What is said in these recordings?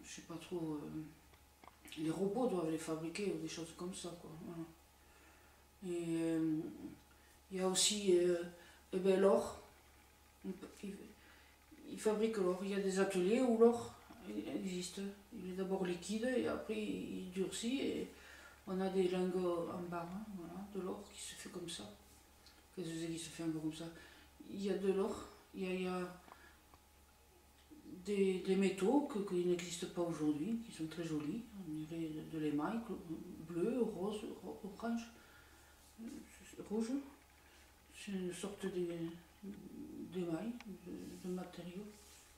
je sais pas trop, les robots doivent les fabriquer ou des choses comme ça, quoi. Voilà. Et il y a aussi eh ben, l'or. Ils fabriquent l'or. Il y a des ateliers où l'or existe. Il est d'abord liquide et après il durcit et on a des lingots en barre, hein, voilà, de l'or qui se fait comme ça. Qu'est-ce que c'est qui se fait un peu comme ça? Il y a de l'or, il y a des métaux qui n'existent pas aujourd'hui, qui sont très jolis. On dirait de l'émail, bleu, rose, orange, rouge. C'est une sorte d'émail, de matériau,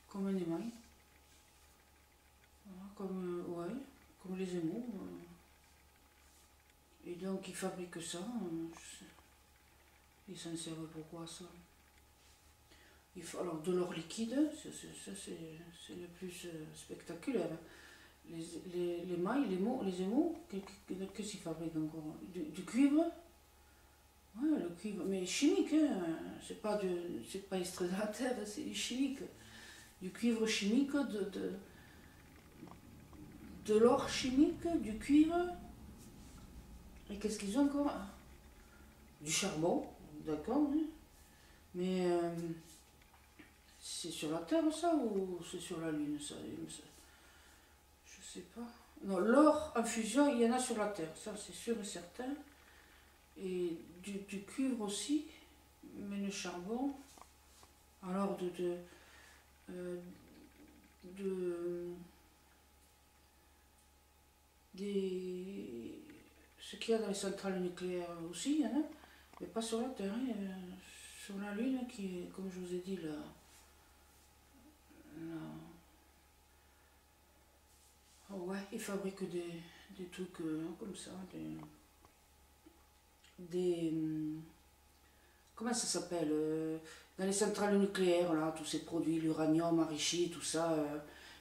comme un émail. Voilà, ouais, comme les émaux. Et donc ils fabriquent ça. Ils s'en servent pourquoi ça? Alors de l'or liquide, ça c'est le plus spectaculaire. Les mailles, les émaux, qu'est-ce qu'ils fabriquent encore? Du cuivre. Ouais, le cuivre, mais chimique, hein. C'est pas extrait de la terre, c'est du chimique. Du cuivre chimique, de l'or chimique, du cuivre. Et qu'est-ce qu'ils ont encore? Du charbon, d'accord, hein. Mais c'est sur la Terre ça ou c'est sur la Lune ça? Je sais pas. Non, l'or en fusion, il y en a sur la Terre, ça c'est sûr et certain. Et du cuivre aussi, mais le charbon. Alors ce qu'il y a dans les centrales nucléaires aussi, il y en a, mais pas sur la Terre, hein, sur la Lune qui est, comme je vous ai dit, oh ouais, ils fabriquent des trucs comme ça, comment ça s'appelle, dans les centrales nucléaires, là, tous ces produits, l'uranium enrichi, tout ça,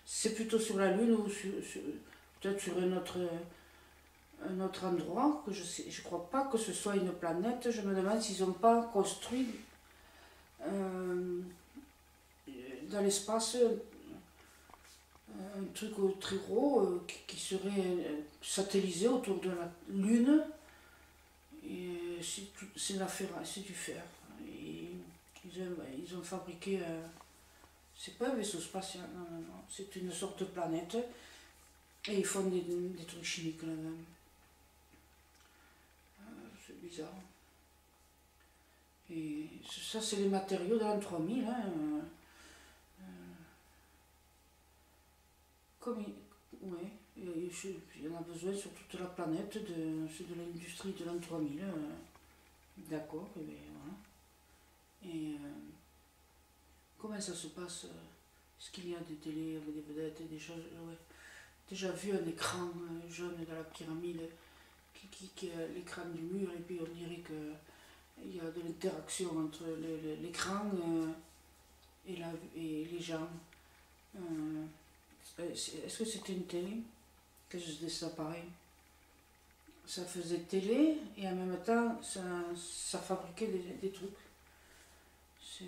c'est plutôt sur la Lune ou peut-être sur un autre endroit, que je crois pas que ce soit une planète. Je me demande s'ils n'ont pas construit dans l'espace un truc très gros qui serait satellisé autour de la Lune. Et c'est du fer. Et ils ont fabriqué, c'est pas un vaisseau spatial, non, non, non, c'est une sorte de planète. Et ils font des trucs chimiques là-dedans. C'est bizarre. Et ça, c'est les matériaux de l'an 3000. Hein. Ouais, il y en a besoin sur toute la planète, c'est de l'industrie de l'an 3000. D'accord, et bien voilà. Et comment ça se passe? Est-ce qu'il y a des télés avec des vedettes et des choses? Ouais. Déjà vu un écran jaune dans la pyramide, qui est l'écran du mur, et puis on dirait qu'il y a de l'interaction entre l'écran et les gens. Est-ce que c'était une télé? Qu'est-ce que c'était ça pareil? Ça faisait télé et en même temps ça fabriquait des trucs. C'est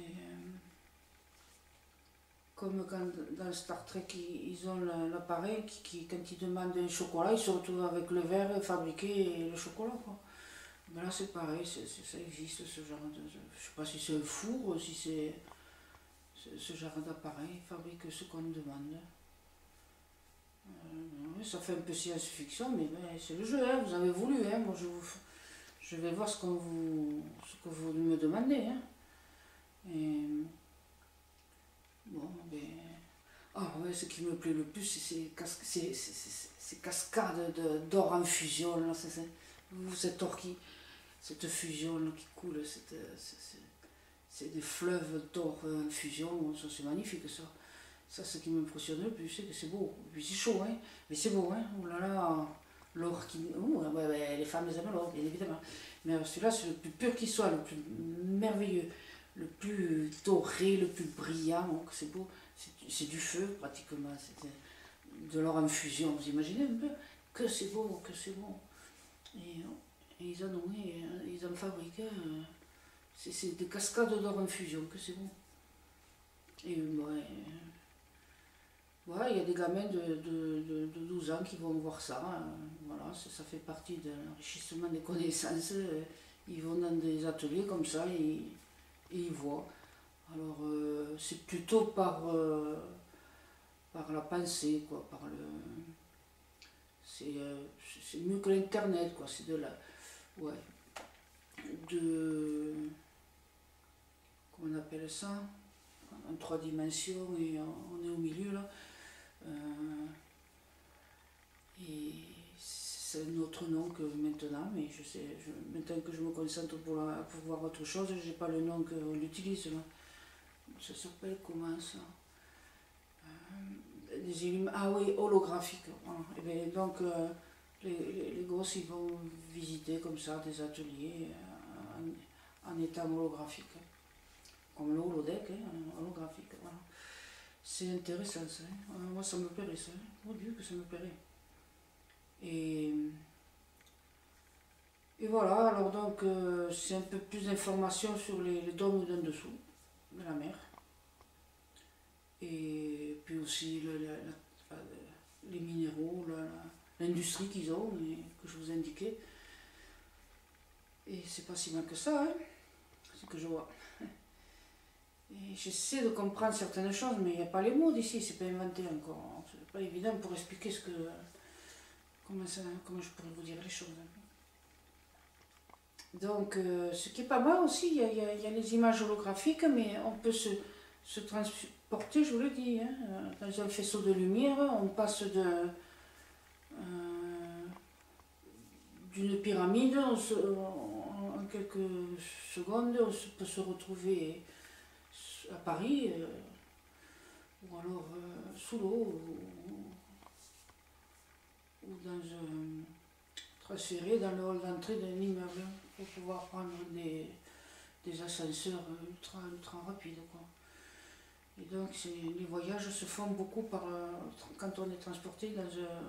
comme quand dans Star Trek ils ont l'appareil qui quand ils demandent un chocolat, ils se retrouvent avec le verre fabriqué et le chocolat, quoi. Mais là c'est pareil, ça existe ce genre de. Je sais pas si c'est un four, si c'est ce genre d'appareil, fabrique ce qu'on demande. Ça fait un peu science-fiction, mais c'est le jeu, hein, vous avez voulu, hein, moi je vais voir ce que vous me demandez. Hein. Et, bon, ben. Ah ouais, ce qui me plaît le plus, c'est ces cascades d'or en fusion, là, cet or cette fusion là, qui coule, c'est des fleuves d'or en fusion, ça c'est magnifique ça. Ça, ce qui m'impressionne le plus, c'est que c'est beau. Et puis c'est chaud, hein. Mais c'est beau, hein. Oh là là, l'or qui. Oh, ouais, les femmes aiment l'or, bien évidemment. Mais celui-là, c'est le plus pur qui soit, le plus merveilleux, le plus doré, le plus brillant. Oh, c'est beau. C'est du feu, pratiquement. C'est de l'or en fusion. Vous imaginez un peu? Que c'est beau, que c'est beau. Et ils en fabriquent. C'est des cascades d'or en fusion, que c'est beau. Et ouais. Voilà, il y a des gamins de 12 ans qui vont voir ça. Voilà, ça fait partie de l'enrichissement des connaissances. Ils vont dans des ateliers comme ça et ils voient. Alors, c'est plutôt par la pensée, quoi, c'est mieux que l'internet, quoi. C'est de la, ouais, de, comment on appelle ça, en 3 dimensions et on est au milieu là. Et c'est un autre nom que maintenant, mais je sais, maintenant que je me concentre pour voir autre chose, j'ai pas le nom qu'on utilise là. Ça s'appelle comment ça? Ah oui, holographique. Voilà. Et bien, donc, les gosses, ils vont visiter comme ça des ateliers en étant holographique. Comme le holodeck, hein, holographique. Voilà. C'est intéressant ça. Hein. Moi, ça me plairait ça. Mon Dieu, que ça me plairait. Et, et voilà, alors donc, c'est un peu plus d'informations sur les dômes d'en dessous de la mer. Et puis aussi les minéraux, l'industrie qu'ils ont, que je vous indiquais. Et c'est pas si mal que ça, hein, ce que je vois. Et j'essaie de comprendre certaines choses, mais il n'y a pas les mots d'ici, c'est pas inventé encore. C'est pas évident pour expliquer comment je pourrais vous dire les choses. Donc, ce qui est pas mal aussi, il y a les images holographiques, mais on peut se transporter, je vous l'ai dit, hein, dans un faisceau de lumière, on passe d'une pyramide, en quelques secondes, peut se retrouver à Paris, ou alors sous l'eau, ou dans un transféré dans le hall d'entrée d'un immeuble pour pouvoir prendre des ascenseurs ultra rapides, quoi. Et donc les voyages se font beaucoup quand on est transporté dans un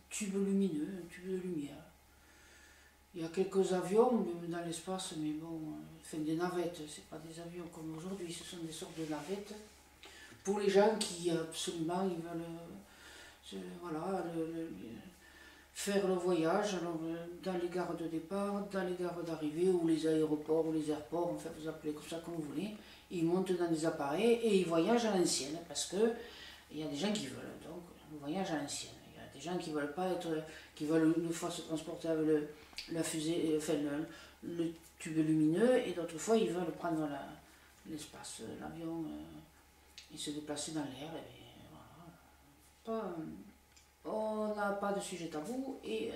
tube lumineux, un tube de lumière. Il y a quelques avions dans l'espace, mais bon, enfin des navettes, c'est pas des avions comme aujourd'hui, ce sont des sortes de navettes. Pour les gens qui absolument ils veulent voilà, faire le voyage, alors, dans les gares de départ, dans les gares d'arrivée, ou les aéroports, ou les airports, enfin vous appelez comme ça comme vous voulez, ils montent dans des appareils et ils voyagent à l'ancienne, parce que il y a des gens qui veulent, donc un voyage à l'ancienne. Il y a des gens qui veulent pas qui veulent une fois se transporter avec la fusée, enfin le tube lumineux, et d'autres fois ils veulent prendre l'espace, l'avion, et se déplacer dans l'air, et voilà. On n'a pas de sujet tabou et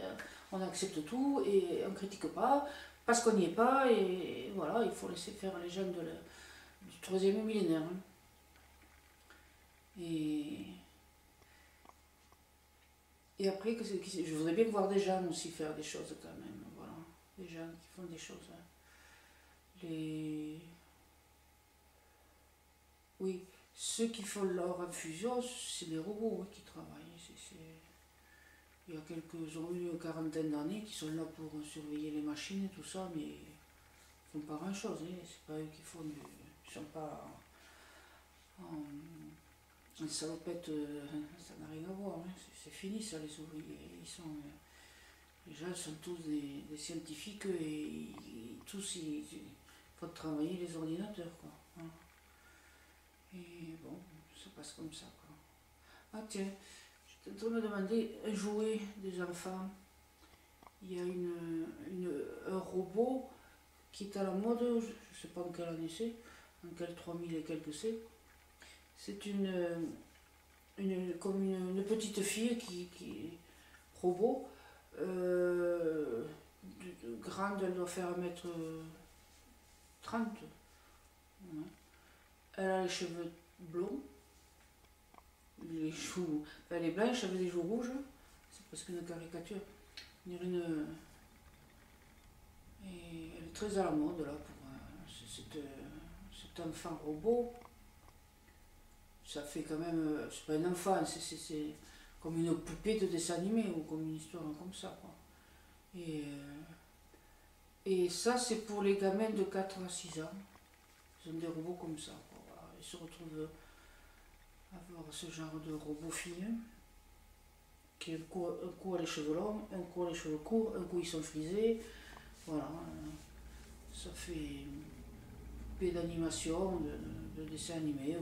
on accepte tout et on ne critique pas parce qu'on n'y est pas, et voilà, il faut laisser faire les gens du troisième millénaire. Hein. Et après, je voudrais bien voir des gens aussi faire des choses quand même, voilà, des gens qui font des choses. Hein. Oui, ceux qui font leur infusion, c'est des robots, hein, qui travaillent. Il y a ils ont eu une quarantaine d'années qui sont là pour surveiller les machines et tout ça, mais ils font pas grand chose, hein. C'est pas eux qui font ils sont pas en salopette, ça n'a rien à voir, hein. C'est fini ça, les ouvriers. Les gens sont tous des scientifiques et il faut travailler les ordinateurs, quoi. Hein. Et bon, ça passe comme ça, quoi. Ah tiens, je suis en train de me demander, un jouet des enfants. Il y a un robot qui est à la mode, je ne sais pas en quelle année c'est, en quelle 3000 et quelques c'est. C'est comme une petite fille qui robot, grande, elle doit faire 1m30. Ouais. Elle a les cheveux blonds, les joues, elle est blanche avec des joues rouges, c'est presque une caricature. Et elle est très à la mode là pour cet enfant robot. Ça fait quand même, c'est pas un enfant, c'est comme une poupée de dessin animé ou comme une histoire comme ça, quoi. Et ça, c'est pour les gamins de 4 à 6 ans. Ils ont des robots comme ça, quoi. Voilà. Ils se retrouvent avoir ce genre de robot fille, qui un coup a les cheveux longs, un coup a les cheveux courts, un coup ils sont frisés. Voilà, ça fait peu d'animation, de dessin animé,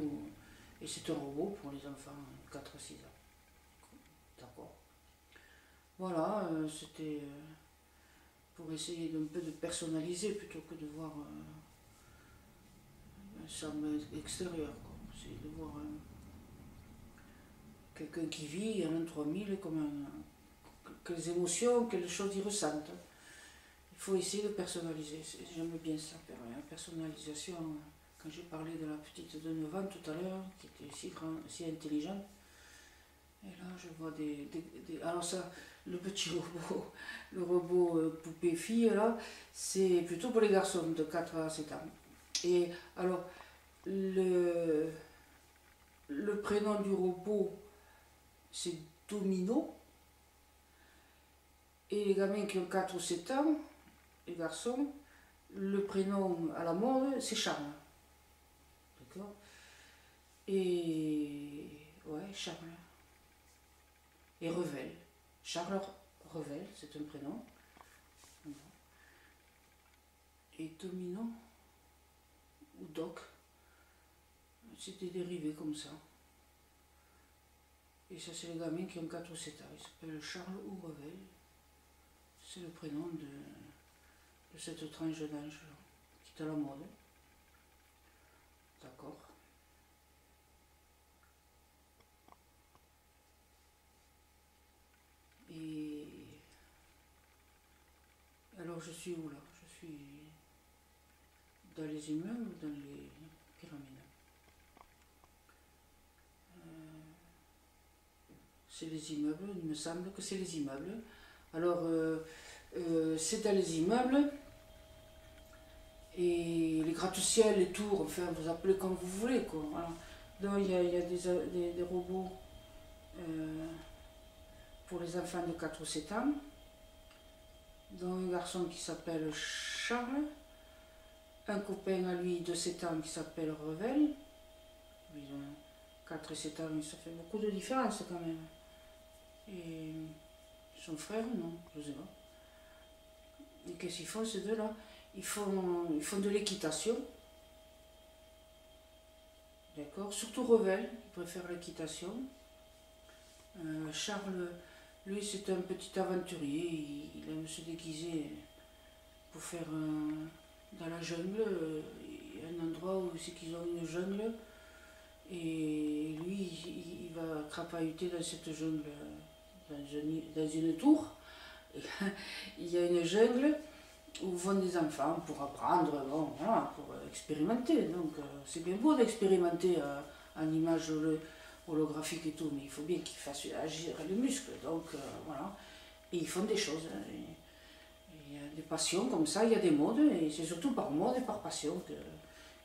et c'est un robot pour les enfants 4-6 ans. D'accord. Voilà, c'était pour essayer d'un peu de personnaliser plutôt que de voir un charme extérieur. C'est de voir quelqu'un qui vit en 3000, quelles émotions, quelles choses il ressente. Il faut essayer de personnaliser. J'aime bien ça, la personnalisation. Quand j'ai parlé de la petite de 9 ans tout à l'heure, qui était si intelligente, et là je vois alors ça, le petit robot, le robot poupée fille là, c'est plutôt pour les garçons de 4 à 7 ans. Et alors, le prénom du robot, c'est Domino. Et les gamins qui ont 4 ou 7 ans, les garçons, le prénom à la mode, c'est Charles. D'accord? Et ouais, Charles. Et Revel. Charles Revel, c'est un prénom. Et Domino, ou Doc, c'était dérivé comme ça. Et ça, c'est les gamins qui ont 4 ou 7 ans. Ils s'appellent Charles ou Revel. C'est le prénom de cette tranche d'âge qui est à la mode. D'accord. Et alors je suis où là? Je suis dans les immeubles ou dans les pyramides? C'est les immeubles, il me semble que c'est les immeubles. Alors c'est dans les immeubles. Et les gratte-ciel, les tours, enfin vous appelez comme vous voulez quoi. Voilà. Donc il y a des robots pour les enfants de 4 ou 7 ans. Donc un garçon qui s'appelle Charles, un copain à lui de 7 ans qui s'appelle Revel. Ils ont 4 et 7 ans, mais ça fait beaucoup de différence quand même. Et son frère, non, je sais pas. Et qu'est-ce qu'ils font ces deux-là? Ils font de l'équitation. D'accord. Surtout Revel, il préfère l'équitation. Charles, lui, c'est un petit aventurier. Il aime se déguiser pour faire dans la jungle. Il y a un endroit où c'est qu'ils ont une jungle. Et lui, il va crapahuter dans cette jungle, dans une tour. Il y a une jungle où vont des enfants pour apprendre, bon, voilà, pour expérimenter. Donc c'est bien beau d'expérimenter en image holographique et tout, mais il faut bien qu'ils fassent agir les muscles. Donc voilà. Et ils font des choses. Il y a des passions comme ça, il y a des modes, et c'est surtout par mode et par passion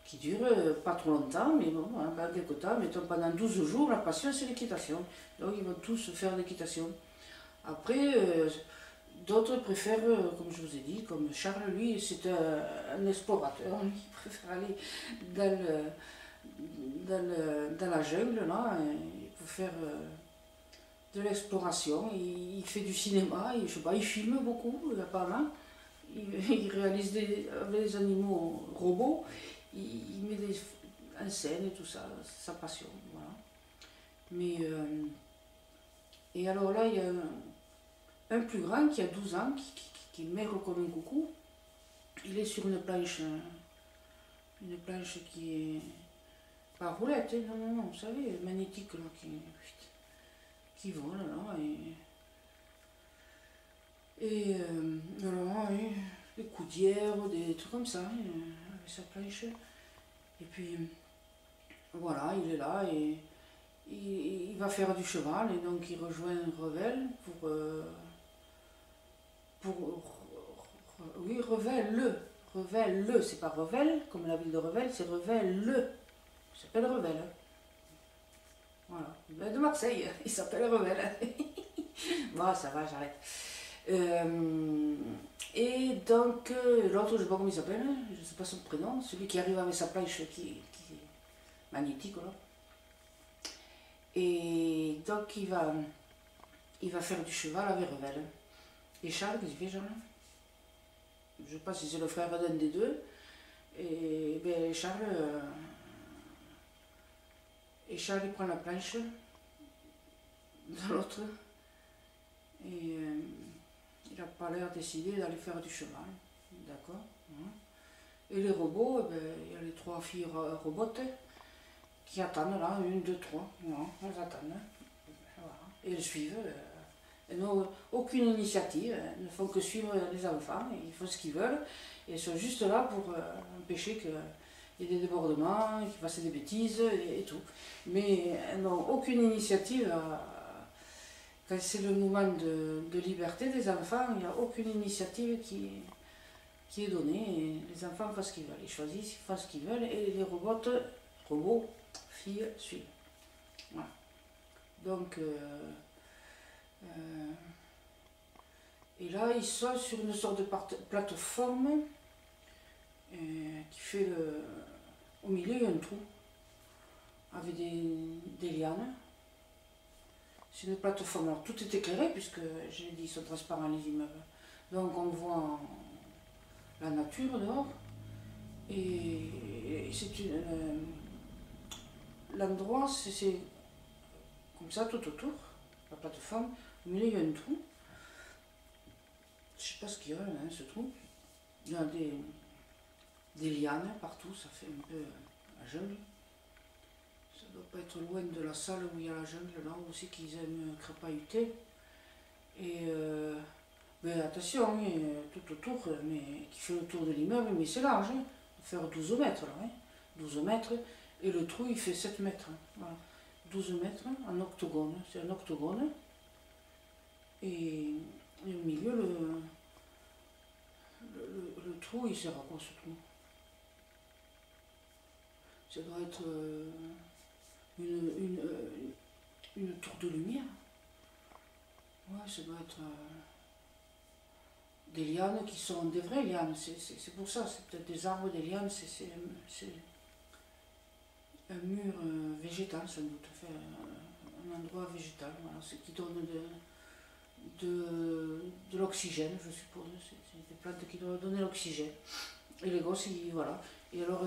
qui durent pas trop longtemps, mais bon, hein, pendant quelques temps, mettons pendant 12 jours, la passion c'est l'équitation. Donc ils vont tous faire l'équitation. Après, d'autres préfèrent, comme je vous ai dit, comme Charles, lui, c'est un explorateur, il préfère aller dans la jungle, là, pour faire de l'exploration. Il fait du cinéma, je sais pas, il filme beaucoup, apparemment. Il réalise avec des animaux robots, il met en scène et tout ça, sa passion, voilà. Mais, et alors là, il y a un plus grand qui a 12 ans, qui est maigre comme un coucou. Il est sur une planche qui est pas roulette, hein, non, vous savez, magnétique, là, qui vole, là, et alors, des coudières, des trucs comme ça, avec sa planche. Et puis, voilà, il est là, et il va faire du cheval, et donc il rejoint Revel oui, Revel, c'est pas Revel, comme la ville de Revel, c'est Revel. Il s'appelle Revel. Hein. Voilà. Il est de Marseille, il s'appelle Revel. Bon, ça va, j'arrête. Et donc, l'autre, je sais pas comment il s'appelle, je sais pas son prénom, celui qui arrive avec sa planche qui est magnétique, là. Et donc il va faire du cheval avec Revel. Et Charles, qu'est-ce qu'il fait Charles? Je ne sais pas si c'est le frère d'un des deux. Et ben, Charles il prend la planche de l'autre. Et il n'a pas l'air décidé d'aller faire du cheval. D'accord. Et les robots, ben, il y a les 3 filles robots qui attendent là, 1, 2, 3. Voilà, elles attendent. Voilà. Et elles suivent. Elles n'ont aucune initiative, elles ne font que suivre les enfants, ils font ce qu'ils veulent. Et elles sont juste là pour empêcher qu'il y ait des débordements, qu'ils fassent des bêtises et tout. Mais elles n'ont aucune initiative. Quand c'est le moment de liberté des enfants, il n'y a aucune initiative qui est donnée. Et les enfants font ce qu'ils veulent, ils choisissent, ils font ce qu'ils veulent, et les robots, filles, suivent. Voilà. Donc, et là, ils sont sur une sorte de plateforme qui fait au milieu, il y a un trou avec des lianes. C'est une plateforme. Alors, tout est éclairé, puisque j'ai dit, ils sont transparents les immeubles. Donc, on voit la nature dehors. Et c'est l'endroit, c'est comme ça tout autour, la plateforme. Au milieu, il y a un trou. Je ne sais pas ce qu'il y a là, ce trou. Il y a des lianes partout, ça fait un peu la jungle. Ça ne doit pas être loin de la salle où il y a la jungle, là aussi qu'ils aiment crapahuter. Et mais attention, tout autour, mais qui fait le tour de l'immeuble, mais c'est large, hein. Il va faire 12 mètres là, hein. 12 mètres, et le trou il fait 7 mètres. Hein. Voilà. 12 mètres en octogone, c'est un octogone. Et au milieu, le trou, il sert à quoi ce trou? Ça doit être une tour de lumière. Ouais, ça doit être des lianes qui sont des vraies lianes. C'est pour ça, c'est peut-être des arbres, des lianes, c'est un mur végétal sans doute, enfin, un endroit végétal, voilà, ce qui donne de l'oxygène, je suppose. C'est des plantes qui doivent donner l'oxygène. Et les gosses, voilà. Et alors,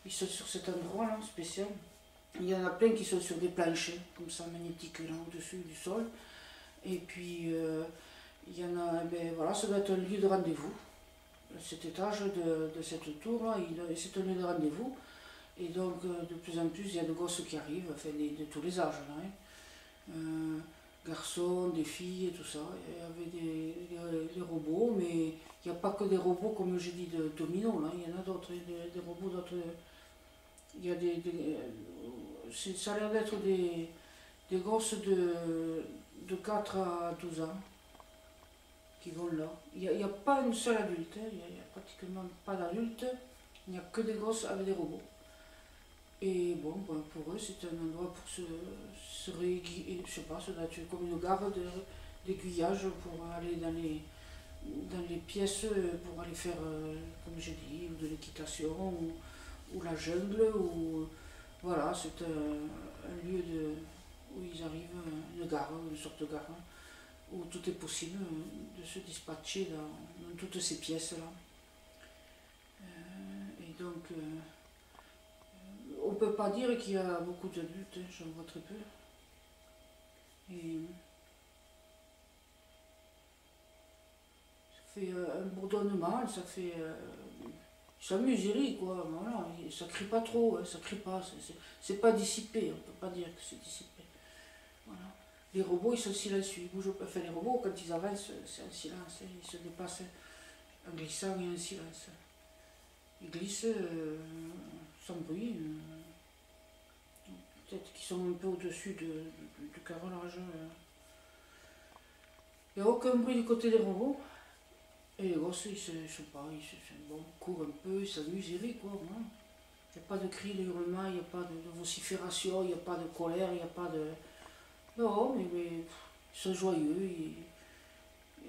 ils sont sur cet endroit-là, spécial. Il y en a plein qui sont sur des planches, comme ça, magnétiques, là, au-dessus du sol. Et puis, il y en a, ben voilà, ça doit être un lieu de rendez-vous. Cet étage de cette tour-là, c'est un lieu de rendez-vous. Et donc, de plus en plus, il y a des gosses qui arrivent, enfin, de tous les âges, là, hein. Garçons, des filles et tout ça. Il y avait des robots, mais il n'y a pas que des robots, comme j'ai dit, de domino, là. Il y en a d'autres, des robots d'autres. Il y a ça a l'air d'être des gosses de 4 à 12 ans qui vont là. Il n'y a pas une seule adulte, hein. Il n'y a pratiquement pas d'adulte. Il n'y a que des gosses avec des robots. Et bon, pour eux, c'est un endroit pour se réaiguiller, je sais pas, ça doit être comme une gare d'aiguillage pour aller dans les pièces, pour aller faire, comme j'ai dit, ou de l'équitation, ou la jungle, ou voilà, c'est un lieu où ils arrivent, une gare, une sorte de gare, hein, où tout est possible de se dispatcher dans toutes ces pièces-là. Et donc, on ne peut pas dire qu'il y a beaucoup d'adultes, hein, j'en vois très peu. Et ça fait un bourdonnement, ça fait. Ça s'amuse, quoi, voilà, ça crie pas trop, hein, ça crie pas, c'est pas dissipé, on peut pas dire que c'est dissipé. Voilà. Les robots, ils sont silencieux, ils bougent pas. Enfin, les robots, quand ils avancent, c'est un silence, hein, ils se dépassent en glissant et en silence. Ils glissent sans bruit. Peut-être qu'ils sont un peu au-dessus du carrelage. Il n'y a aucun bruit du côté des robots. Et les gosses, ils courent un peu, ils s'amusent, ils rient, quoi. Voilà. Il n'y a pas de cris, de hurlements, il n'y a pas de vocifération, il n'y a pas de colère, il n'y a pas de. Non, mais ils sont joyeux,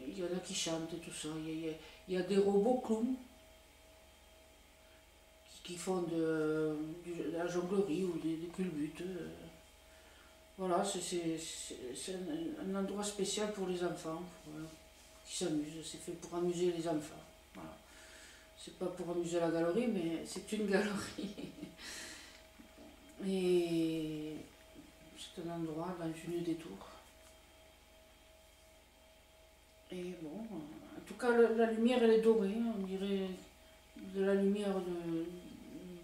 il y en a qui chantent et tout ça. Il y a des robots clowns qui font de la jonglerie ou des culbutes. Voilà, c'est un endroit spécial pour les enfants, voilà, qui s'amusent. C'est fait pour amuser les enfants. Voilà. C'est pas pour amuser la galerie, mais c'est une galerie. Et c'est un endroit dans une des tours. Et bon, en tout cas, la lumière, elle est dorée, hein, on dirait de la lumière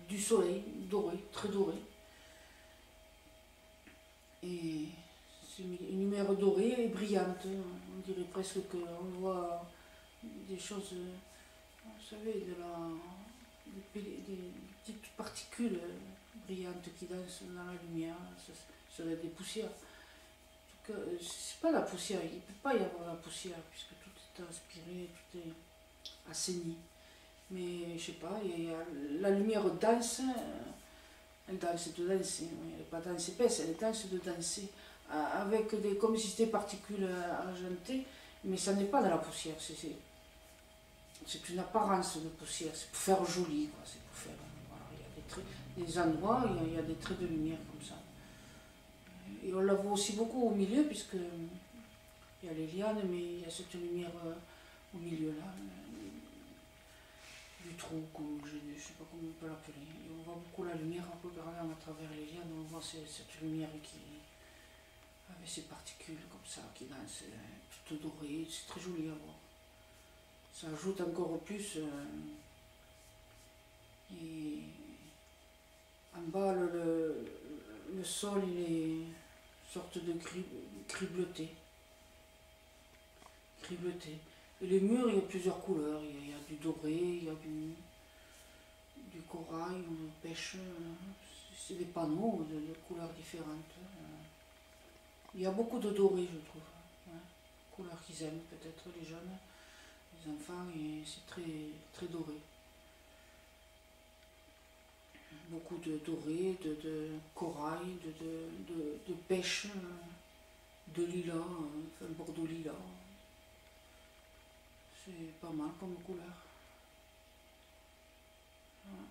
du soleil, dorée, très dorée. Et c'est une lumière dorée et brillante. On dirait presque qu'on voit des choses, vous savez, des petites particules brillantes qui dansent dans la lumière. Ce serait des poussières. En tout cas, c'est pas la poussière, il ne peut pas y avoir la poussière puisque tout est inspiré, tout est assaini. Mais je sais pas, la lumière danse, elle danse de danser, elle n'est pas danse épaisse, elle danse de danser, avec comme si c'était des particules argentées, mais ça n'est pas de la poussière, c'est une apparence de poussière, c'est pour faire joli, quoi, c'est pour faire, voilà, il y a des endroits, il y a des traits de lumière comme ça. Et on la voit aussi beaucoup au milieu, puisque il y a les lianes, mais il y a cette lumière au milieu là, du trou, comme je ne sais pas comment on peut l'appeler. Et on voit beaucoup la lumière en regardant à travers les lianes, on voit cette lumière qui, avec ces particules comme ça, qui dansent, toutes dorées, c'est très joli à voir. Ça ajoute encore plus. Et en bas, le sol, il est une sorte de gris bleuté. Et les murs, il y a plusieurs couleurs. Il y a du doré, il y a du corail, on pêche. C'est des panneaux de couleurs différentes. Il y a beaucoup de doré, je trouve. Ouais. Couleurs qu'ils aiment, peut-être les jeunes, les enfants, et c'est très, très doré. Beaucoup de doré, de corail, de pêche, de lilas, enfin bordeaux lilas. C'est pas mal comme couleur. Ouais.